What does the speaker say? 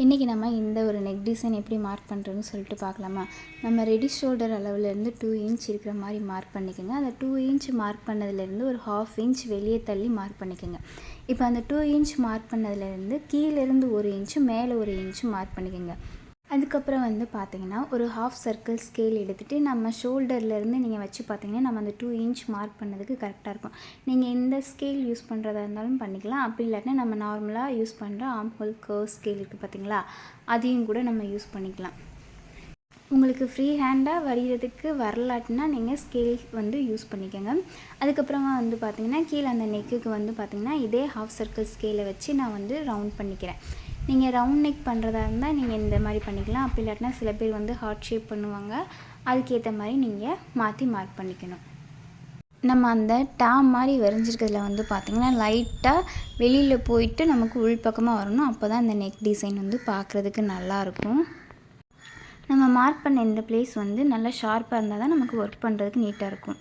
இன்றைக்கி நம்ம இந்த ஒரு நெக் டிசைன் எப்படி மார்க் பண்ணுறதுன்னு சொல்லிட்டு பார்க்கலாமா. நம்ம ரெடி ஷோல்டர் அளவுலேருந்து 2 இன்ச் இருக்கிற மாதிரி மார்க் பண்ணிக்கோங்க. அந்த 2 இன்ச் மார்க் பண்ணதுலேருந்து ஒரு 1/2 இன்ச் வெளியே தள்ளி மார்க் பண்ணிக்கோங்க. இப்போ அந்த 2 இன்ச் மார்க் பண்ணதுலேருந்து கீழேருந்து 1 இன்ச்சு மேலே 1 இன்ச்சு மார்க் பண்ணிக்கோங்க. அதுக்கப்புறம் பார்த்திங்கன்னா ஒரு 1/2 சர்க்கிள் ஸ்கேல் எடுத்துகிட்டு நம்ம ஷோல்டர்லேருந்து நீங்கள் வச்சு பார்த்தீங்கன்னா நம்ம அந்த 2 இன்ச் மார்க் பண்ணதுக்கு கரெக்டாக இருக்கும். நீங்கள் எந்த ஸ்கேல் யூஸ் பண்ணுறதா இருந்தாலும் பண்ணிக்கலாம். அப்படி இல்லாட்டினா நம்ம நார்மலாக யூஸ் பண்ணுற ஆம்ஹோல் கர்வ் ஸ்கேல் இருக்குது பார்த்தீங்களா, அதையும் கூட நம்ம யூஸ் பண்ணிக்கலாம். உங்களுக்கு ஃப்ரீ ஹேண்டாக வரைகிறதுக்கு வரலாட்டினா நீங்கள் ஸ்கேல் யூஸ் பண்ணிக்கோங்க. அதுக்கப்புறமா பார்த்திங்கன்னா கீழே அந்த நெக்குக்கு பார்த்திங்கன்னா இதே 1/2 சர்க்கிள் ஸ்கேலை வச்சு நான் ரவுண்ட் பண்ணிக்கிறேன். நீங்கள் ரவுண்ட் நெக் பண்ணுறதா இருந்தால் நீங்கள் இந்த மாதிரி பண்ணிக்கலாம். அப்படி இல்லாட்டினா சில பேர் ஹார்ட் ஷேப் பண்ணுவாங்க. அதுக்கேற்ற மாதிரி நீங்கள் மாற்றி மார்க் பண்ணிக்கணும். நம்ம அந்த டாம் மாதிரி வரைஞ்சிருக்கிறதுல பார்த்திங்கன்னா லைட்டாக வெளியில் போயிட்டு நமக்கு உள்பக்கமாக வரணும். அப்போ தான் இந்த நெக் டிசைன் பார்க்குறதுக்கு நல்லாயிருக்கும். நம்ம மார்க் பண்ண இந்த பிளேஸ் நல்லா ஷார்ப்பாக இருந்தால் தான் நமக்கு ஒர்க் பண்ணுறதுக்கு நீட்டாக இருக்கும்.